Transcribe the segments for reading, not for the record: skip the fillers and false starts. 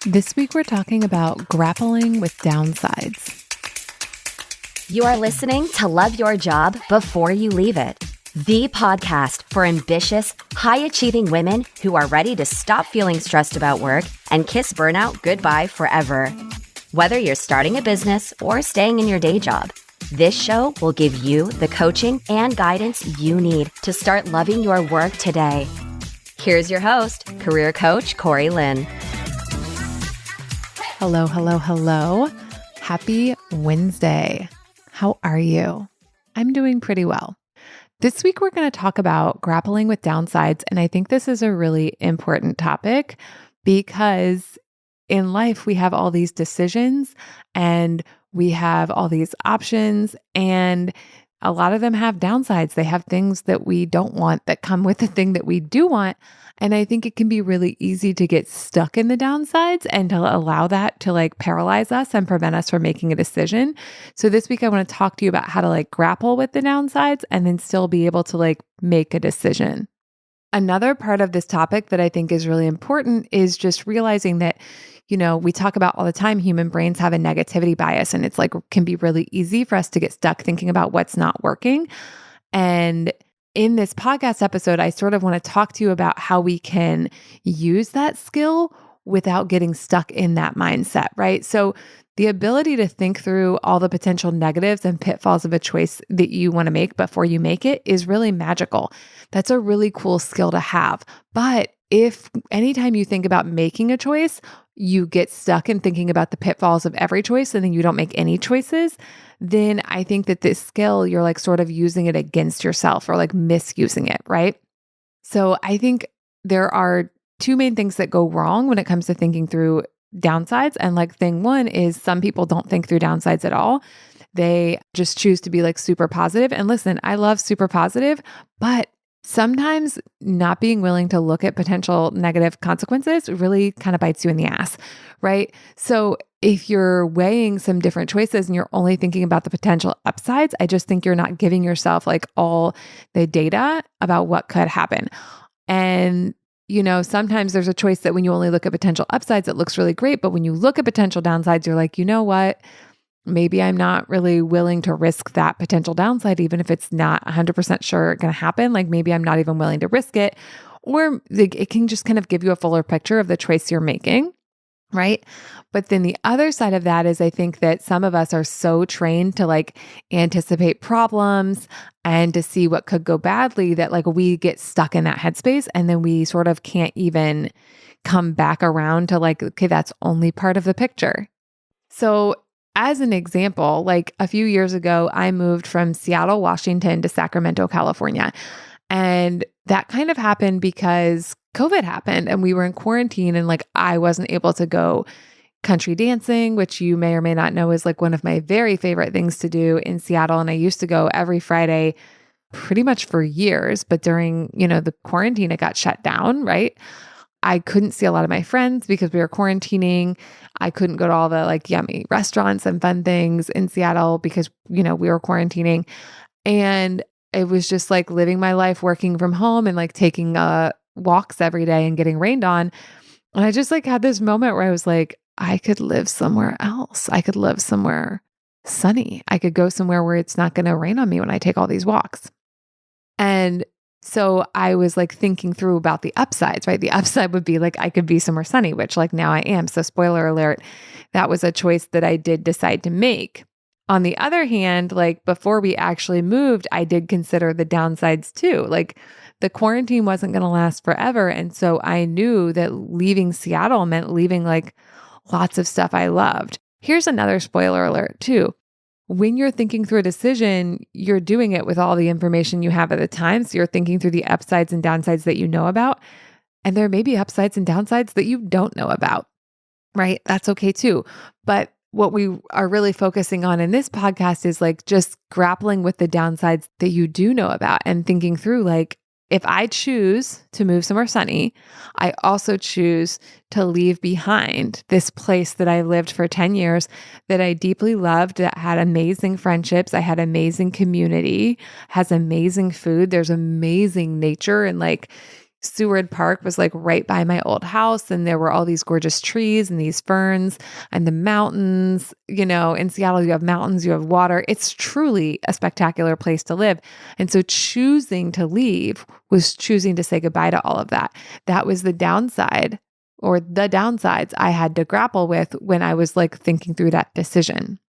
This week, we're talking about grappling with downsides. You are listening to Love Your Job Before You Leave It, the podcast for ambitious, high-achieving women who are ready to stop feeling stressed about work and kiss burnout goodbye forever. Whether you're starting a business or staying in your day job, this show will give you the coaching and guidance you need to start loving your work today. Here's your host, career coach Corey Lynn. Hello, hello, hello. Happy Wednesday. How are you? I'm doing pretty well. This week, we're going to talk about grappling with downsides. And I think this is a really important topic because in life, we have all these decisions and we have all these options, and a lot of them have downsides. They have things that we don't want that come with the thing that we do want. And I think it can be really easy to get stuck in the downsides and to allow that to paralyze us and prevent us from making a decision. So this week I want to talk to you about how to grapple with the downsides and then still be able to make a decision. Another part of this topic that I think is really important is just realizing that, we talk about all the time, human brains have a negativity bias, and it's can be really easy for us to get stuck thinking about what's not working. And in this podcast episode, I sort of want to talk to you about how we can use that skill without getting stuck in that mindset, right? So the ability to think through all the potential negatives and pitfalls of a choice that you want to make before you make it is really magical. That's a really cool skill to have. But if anytime you think about making a choice, you get stuck in thinking about the pitfalls of every choice and then you don't make any choices, then I think that this skill, you're sort of using it against yourself or misusing it, right? So I think there are two main things that go wrong when it comes to thinking through downsides. And thing one is some people don't think through downsides at all. They just choose to be super positive. And listen, I love super positive, but sometimes not being willing to look at potential negative consequences really kind of bites you in the ass, right? So if you're weighing some different choices and you're only thinking about the potential upsides, I just think you're not giving yourself all the data about what could happen. And sometimes there's a choice that when you only look at potential upsides, it looks really great. But when you look at potential downsides, you're you know what? Maybe I'm not really willing to risk that potential downside, even if it's not 100% sure going to happen. Maybe I'm not even willing to risk it. Or it can just kind of give you a fuller picture of the choice you're making, right? But then the other side of that is I think that some of us are so trained to anticipate problems and to see what could go badly that we get stuck in that headspace, and then we sort of can't even come back around to okay, that's only part of the picture. So as an example, a few years ago, I moved from Seattle, Washington to Sacramento, California. And that kind of happened because COVID happened and we were in quarantine, and I wasn't able to go country dancing, which you may or may not know is one of my very favorite things to do in Seattle. And I used to go every Friday pretty much for years, but during, the quarantine, it got shut down, right? I couldn't see a lot of my friends because we were quarantining. I couldn't go to all the yummy restaurants and fun things in Seattle because, we were quarantining. And it was just living my life working from home and taking walks every day and getting rained on. And I just had this moment where I was I could live somewhere else. I could live somewhere sunny. I could go somewhere where it's not going to rain on me when I take all these walks. And so I was thinking through about the upsides, right? The upside would be I could be somewhere sunny, which now I am. So spoiler alert, that was a choice that I did decide to make. On the other hand, before we actually moved, I did consider the downsides too. The quarantine wasn't going to last forever. And so I knew that leaving Seattle meant leaving lots of stuff I loved. Here's another spoiler alert too. When you're thinking through a decision, you're doing it with all the information you have at the time. So you're thinking through the upsides and downsides that you know about. And there may be upsides and downsides that you don't know about, right? That's okay too. But what we are really focusing on in this podcast is just grappling with the downsides that you do know about and thinking through if I choose to move somewhere sunny, I also choose to leave behind this place that I lived for 10 years that I deeply loved, that had amazing friendships. I had amazing community, has amazing food. There's amazing nature and Seward Park was like right by my old house. And there were all these gorgeous trees and these ferns and the mountains. In Seattle, you have mountains, you have water. It's truly a spectacular place to live. And so choosing to leave was choosing to say goodbye to all of that. That was the downside, or the downsides I had to grapple with when I was like thinking through that decision.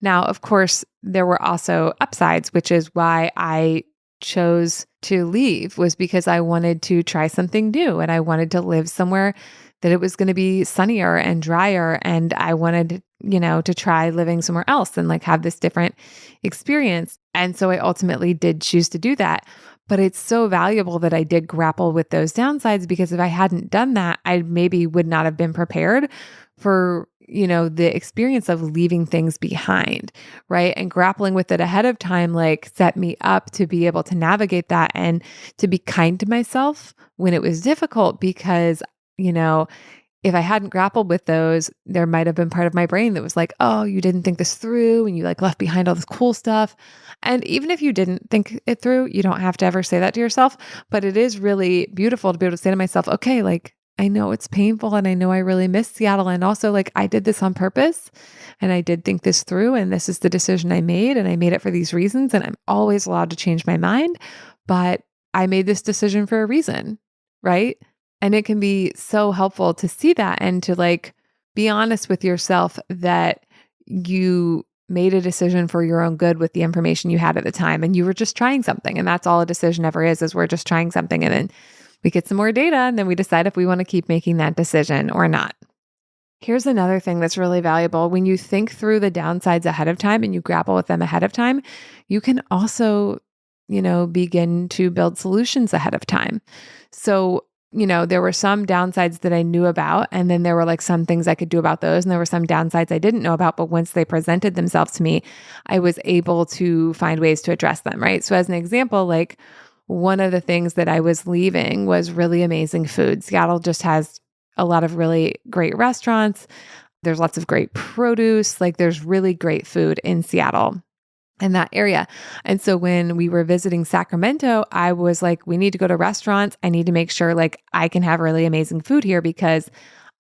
Now, of course, there were also upsides, which is why I chose to leave, was because I wanted to try something new and I wanted to live somewhere that it was going to be sunnier and drier. And I wanted, to try living somewhere else and like have this different experience. And so I ultimately did choose to do that. But it's so valuable that I did grapple with those downsides, because if I hadn't done that, I maybe would not have been prepared for, the experience of leaving things behind, right? And grappling with it ahead of time, like set me up to be able to navigate that and to be kind to myself when it was difficult, because, if I hadn't grappled with those, there might have been part of my brain that was like, oh, you didn't think this through and you like left behind all this cool stuff. And even if you didn't think it through, you don't have to ever say that to yourself, but it is really beautiful to be able to say to myself, okay, like I know it's painful and I know I really miss Seattle. And also like I did this on purpose and I did think this through and this is the decision I made and I made it for these reasons. And I'm always allowed to change my mind, but I made this decision for a reason, right? And it can be so helpful to see that and to like be honest with yourself that you made a decision for your own good with the information you had at the time. And you were just trying something. And that's all a decision ever is we're just trying something. And then we get some more data and then we decide if we want to keep making that decision or not. Here's another thing that's really valuable. When you think through the downsides ahead of time and you grapple with them ahead of time, you can also, begin to build solutions ahead of time. So there were some downsides that I knew about, and then there were like some things I could do about those. And there were some downsides I didn't know about, but once they presented themselves to me, I was able to find ways to address them, right? So as an example, like one of the things that I was leaving was really amazing food. Seattle just has a lot of really great restaurants. There's lots of great produce. Like there's really great food in Seattle, in that area. And so when we were visiting Sacramento, I was like, we need to go to restaurants. I need to make sure like I can have really amazing food here, because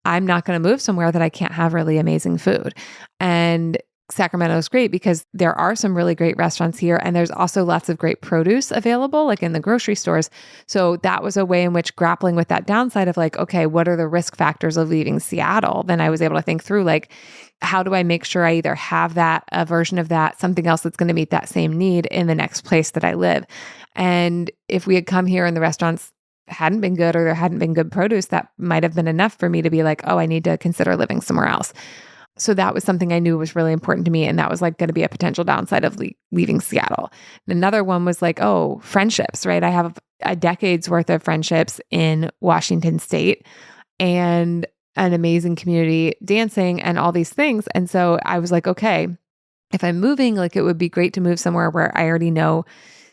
I'm not going to move somewhere that I can't have really amazing food. And Sacramento is great because there are some really great restaurants here. And there's also lots of great produce available, like in the grocery stores. So that was a way in which grappling with that downside of like, okay, what are the risk factors of leaving Seattle? Then I was able to think through like, how do I make sure I either have that, a version of that, something else that's going to meet that same need in the next place that I live? And if we had come here and the restaurants hadn't been good or there hadn't been good produce, that might have been enough for me to be like, oh, I need to consider living somewhere else. So that was something I knew was really important to me. And that was like going to be a potential downside of leaving Seattle. And another one was like, oh, friendships, right? I have a decade's worth of friendships in Washington State and an amazing community dancing and all these things. And so I was like, okay, if I'm moving, like it would be great to move somewhere where I already know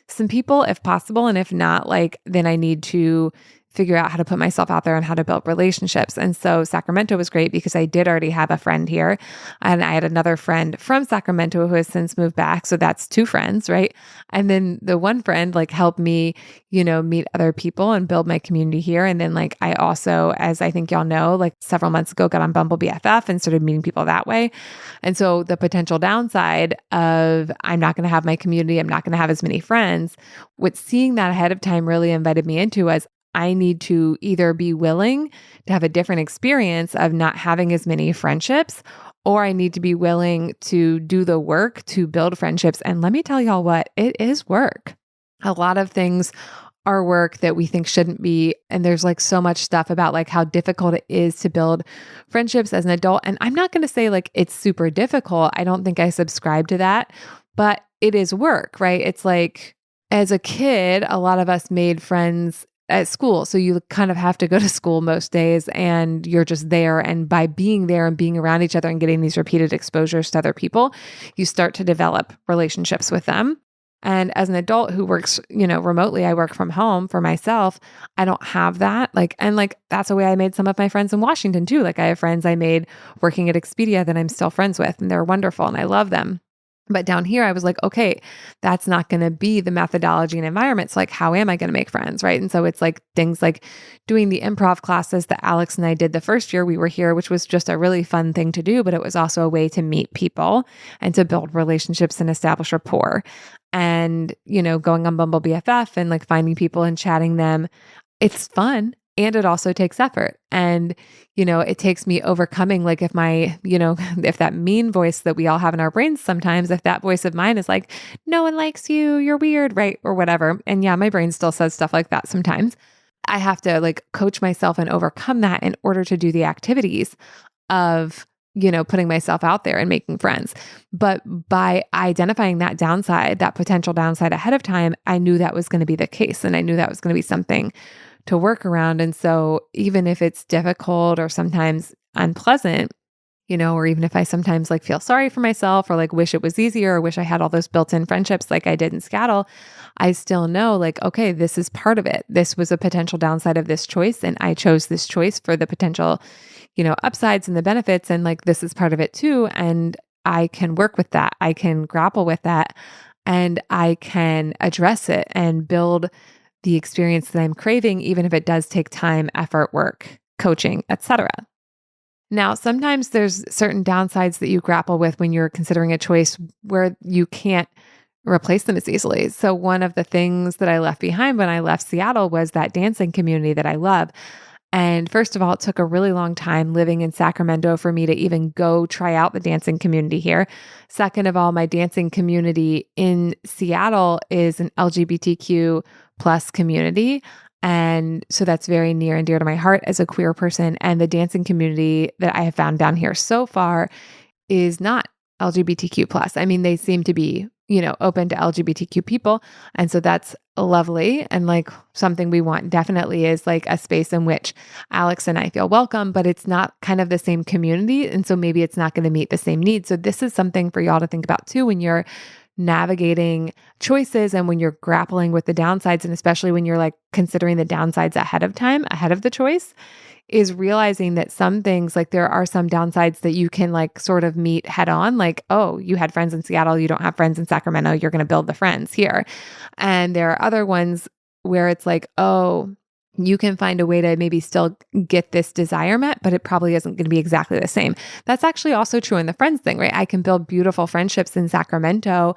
some people if possible. And if not, like then I need to figure out how to put myself out there and how to build relationships. And so Sacramento was great because I did already have a friend here. And I had another friend from Sacramento who has since moved back. So that's two friends, right? And then the one friend like helped me, meet other people and build my community here. And then like I also, as I think y'all know, like several months ago, got on Bumble BFF and started meeting people that way. And so the potential downside of I'm not going to have my community, I'm not going to have as many friends, what seeing that ahead of time really invited me into was I need to either be willing to have a different experience of not having as many friendships, or I need to be willing to do the work to build friendships. And let me tell y'all what, it is work. A lot of things are work that we think shouldn't be. And there's like so much stuff about like how difficult it is to build friendships as an adult. And I'm not going to say like it's super difficult. I don't think I subscribe to that, but it is work, right? It's like as a kid, a lot of us made friends at school. So you kind of have to go to school most days and you're just there. And by being there and being around each other and getting these repeated exposures to other people, you start to develop relationships with them. And as an adult who works, remotely, I work from home for myself. I don't have that. And that's the way I made some of my friends in Washington too. Like I have friends I made working at Expedia that I'm still friends with and they're wonderful and I love them. But down here, I was like, okay, that's not going to be the methodology and environment. So like, how am I going to make friends? Right. And so it's like things like doing the improv classes that Alex and I did the first year we were here, which was just a really fun thing to do, but it was also a way to meet people and to build relationships and establish rapport. And, going on Bumble BFF and like finding people and chatting them, it's fun. And it also takes effort. And, it takes me overcoming, like if my, if that mean voice that we all have in our brains sometimes, if that voice of mine is like, no one likes you, you're weird, right? Or whatever. And yeah, my brain still says stuff like that sometimes. I have to like coach myself and overcome that in order to do the activities of, putting myself out there and making friends. But by identifying that downside, that potential downside ahead of time, I knew that was going to be the case. And I knew that was going to be something to work around. And so even if it's difficult or sometimes unpleasant, or even if I sometimes like feel sorry for myself or like wish it was easier or wish I had all those built-in friendships like I did in Seattle, I still know like, okay, this is part of it. This was a potential downside of this choice. And I chose this choice for the potential, upsides and the benefits. And like, this is part of it too. And I can work with that. I can grapple with that and I can address it and build the experience that I'm craving, even if it does take time, effort, work, coaching, etc. Now, sometimes there's certain downsides that you grapple with when you're considering a choice where you can't replace them as easily. So one of the things that I left behind when I left Seattle was that dancing community that I love. And first of all, it took a really long time living in Sacramento for me to even go try out the dancing community here. Second of all, my dancing community in Seattle is an LGBTQ plus community. And so that's very near and dear to my heart as a queer person. And the dancing community that I have found down here so far is not LGBTQ plus. I mean, they seem to be, open to LGBTQ people. And so that's lovely. And like something we want definitely is like a space in which Alex and I feel welcome, but it's not kind of the same community. And so maybe it's not going to meet the same needs. So this is something for y'all to think about too when you're navigating choices and when you're grappling with the downsides, and especially when you're like considering the downsides ahead of time, ahead of the choice, is realizing that some things, like there are some downsides that you can like sort of meet head on, like, oh, you had friends in Seattle, you don't have friends in Sacramento, you're going to build the friends here. And there are other ones where it's like, oh, you can find a way to maybe still get this desire met, but it probably isn't going to be exactly the same. That's actually also true in the friends thing, right? I can build beautiful friendships in Sacramento,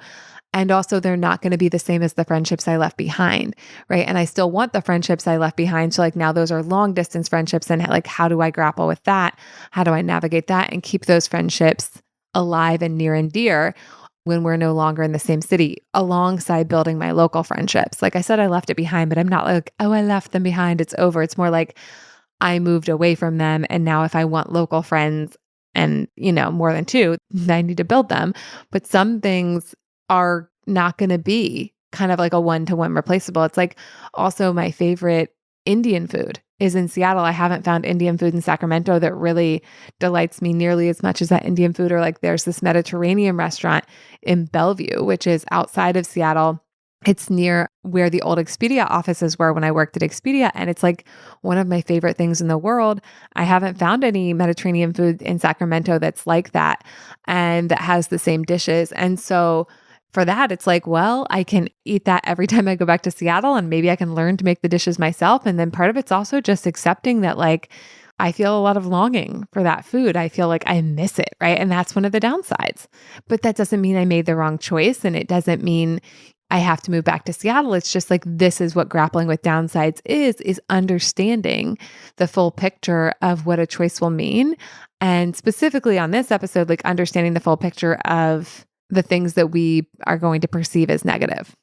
and also they're not going to be the same as the friendships I left behind, right? And I still want the friendships I left behind. So like now those are long distance friendships, and like, how do I grapple with that? How do I navigate that and keep those friendships alive and near and dear when we're no longer in the same city, alongside building my local friendships? Like I said, I left it behind, but I'm not like, oh, I left them behind, it's over. It's more like I moved away from them. And now if I want local friends and, more than two, I need to build them. But some things are not going to be kind of like a one-to-one replaceable. It's like also my favorite Indian food is in Seattle. I haven't found Indian food in Sacramento that really delights me nearly as much as that Indian food. Or like there's this Mediterranean restaurant in Bellevue, which is outside of Seattle. It's near where the old Expedia offices were when I worked at Expedia. And it's like one of my favorite things in the world. I haven't found any Mediterranean food in Sacramento that's like that and that has the same dishes. And so for that, it's like, well, I can eat that every time I go back to Seattle, and maybe I can learn to make the dishes myself. And then part of it's also just accepting that like, I feel a lot of longing for that food. I feel like I miss it, right? And that's one of the downsides. But that doesn't mean I made the wrong choice. And it doesn't mean I have to move back to Seattle. It's just like, this is what grappling with downsides is understanding the full picture of what a choice will mean. And specifically on this episode, like understanding the full picture of the things that we are going to perceive as negative.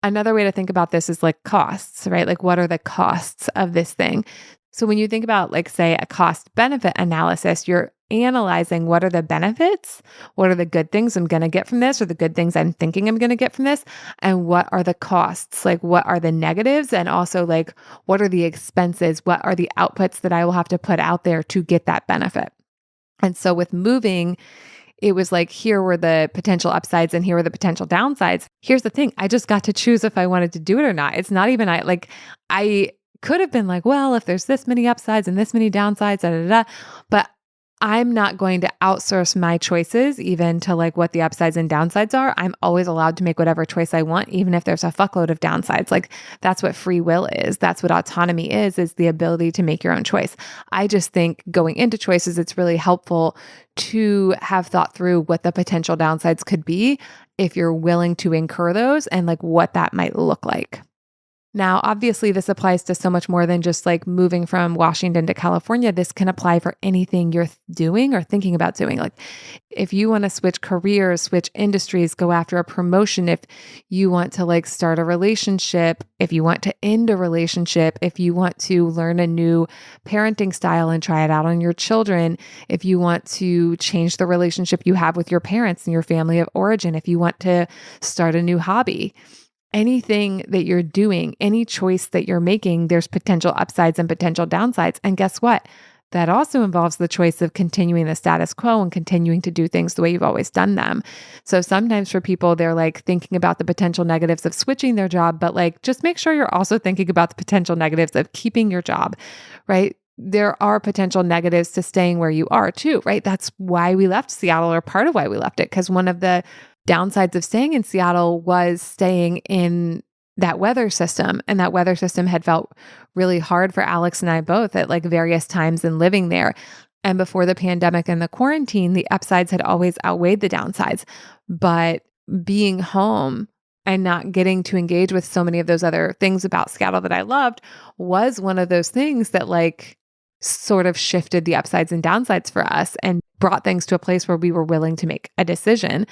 Another way to think about this is like costs, right? Like what are the costs of this thing? So when you think about like, say, a cost benefit analysis, you're analyzing what are the benefits, what are the good things I'm going to get from this, or the good things I'm thinking I'm going to get from this, and what are the costs, like what are the negatives, and also like what are the expenses, what are the outputs that I will have to put out there to get that benefit. And so with moving, it was like, here were the potential upsides and here were the potential downsides. Here's the thing. I just got to choose if I wanted to do it or not. It's not even, I could have been like, well, if there's this many upsides and this many downsides, but I'm not going to outsource my choices even to like what the upsides and downsides are. I'm always allowed to make whatever choice I want, even if there's a fuckload of downsides. Like that's what free will is. That's what autonomy is the ability to make your own choice. I just think going into choices, it's really helpful to have thought through what the potential downsides could be if you're willing to incur those and like what that might look like. Now, obviously, this applies to so much more than just like moving from Washington to California. This can apply for anything you're doing or thinking about doing. Like if you want to switch careers, switch industries, go after a promotion, if you want to like start a relationship, if you want to end a relationship, if you want to learn a new parenting style and try it out on your children, if you want to change the relationship you have with your parents and your family of origin, if you want to start a new hobby. Anything that you're doing, any choice that you're making, there's potential upsides and potential downsides. And guess what? That also involves the choice of continuing the status quo and continuing to do things the way you've always done them. So sometimes for people, they're like thinking about the potential negatives of switching their job, but like just make sure you're also thinking about the potential negatives of keeping your job, right? There are potential negatives to staying where you are too, right? That's why we left Seattle, or part of why we left it, because one of the downsides of staying in Seattle was staying in that weather system. And that weather system had felt really hard for Alex and I both at like various times in living there. And before the pandemic and the quarantine, the upsides had always outweighed the downsides. But being home and not getting to engage with so many of those other things about Seattle that I loved was one of those things that like sort of shifted the upsides and downsides for us and brought things to a place where we were willing to make a decision.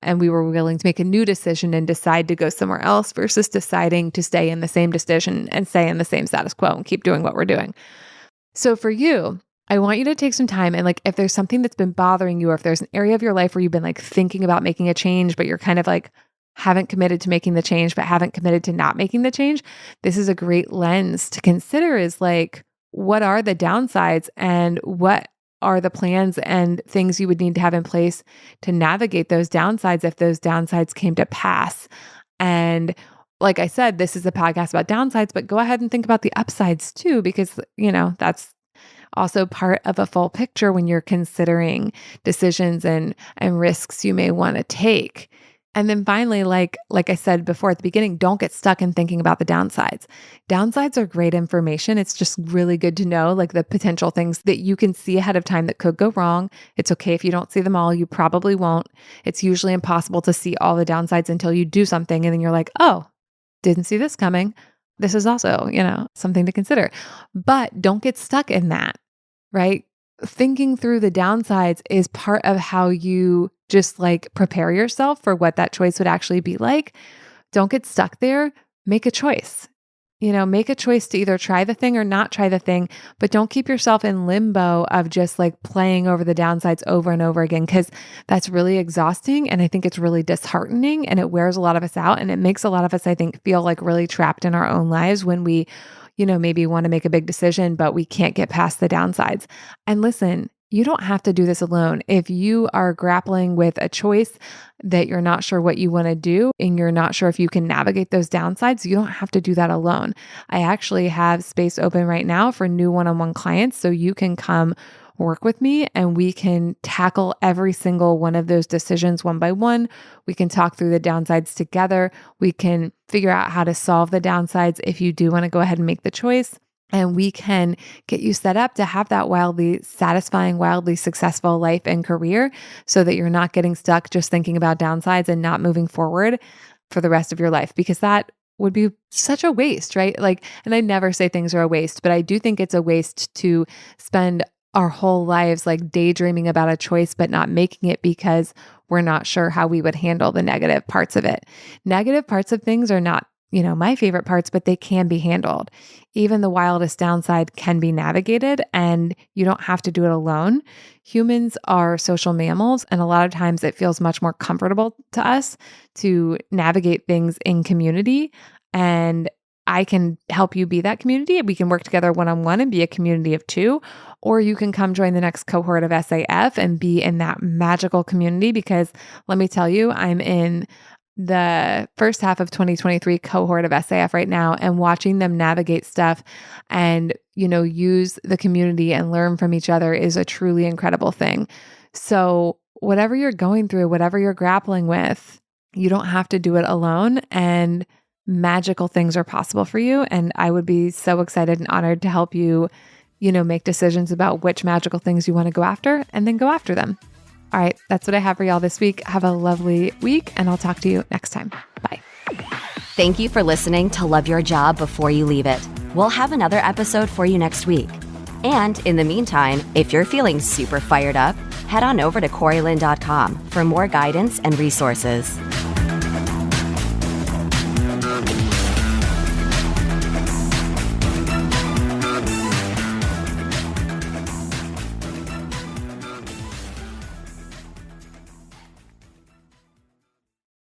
And we were willing to make a new decision and decide to go somewhere else versus deciding to stay in the same decision and stay in the same status quo and keep doing what we're doing. So for you, I want you to take some time and like, if there's something that's been bothering you, or if there's an area of your life where you've been like thinking about making a change, but you're kind of like haven't committed to making the change, but haven't committed to not making the change, this is a great lens to consider is like, what are the downsides and what are the plans and things you would need to have in place to navigate those downsides if those downsides came to pass. And like I said, this is a podcast about downsides, but go ahead and think about the upsides too, because, you know, that's also part of a full picture when you're considering decisions and risks you may want to take. And then finally, like I said before at the beginning, don't get stuck in thinking about the downsides. Downsides are great information. It's just really good to know like the potential things that you can see ahead of time that could go wrong. It's okay if you don't see them all. You probably won't. It's usually impossible to see all the downsides until you do something. And then you're like, oh, didn't see this coming. This is also, you know, something to consider. But don't get stuck in that, right? Thinking through the downsides is part of how you just like prepare yourself for what that choice would actually be like. Don't get stuck there. Make a choice. You know, make a choice to either try the thing or not try the thing, but don't keep yourself in limbo of just like playing over the downsides over and over again, because that's really exhausting. And I think it's really disheartening and it wears a lot of us out. And it makes a lot of us, I think, feel like really trapped in our own lives when we, you know, maybe want to make a big decision, but we can't get past the downsides. And listen, you don't have to do this alone. If you are grappling with a choice that you're not sure what you want to do and you're not sure if you can navigate those downsides, you don't have to do that alone. I actually have space open right now for new one-on-one clients. So you can come work with me and we can tackle every single one of those decisions one by one. We can talk through the downsides together. We can figure out how to solve the downsides if you do want to go ahead and make the choice. And we can get you set up to have that wildly satisfying, wildly successful life and career so that you're not getting stuck just thinking about downsides and not moving forward for the rest of your life, because that would be such a waste, right? Like, and I never say things are a waste, but I do think it's a waste to spend our whole lives like daydreaming about a choice, but not making it because we're not sure how we would handle the negative parts of it. Negative parts of things are not, you know, my favorite parts, but they can be handled. Even the wildest downside can be navigated and you don't have to do it alone. Humans are social mammals, and a lot of times it feels much more comfortable to us to navigate things in community. And I can help you be that community. We can work together one-on-one and be a community of two, or you can come join the next cohort of SAF and be in that magical community, because let me tell you, I'm in the first half of 2023 cohort of SAF right now and watching them navigate stuff and use the community and learn from each other is a truly incredible thing. So whatever you're going through, whatever you're grappling with, you don't have to do it alone, and magical things are possible for you. And I would be so excited and honored to help you, make decisions about which magical things you want to go after and then go after them. All right, that's what I have for y'all this week. Have a lovely week, and I'll talk to you next time. Bye. Thank you for listening to Love Your Job Before You Leave It. We'll have another episode for you next week. And in the meantime, if you're feeling super fired up, head on over to CoreyLynn.com for more guidance and resources.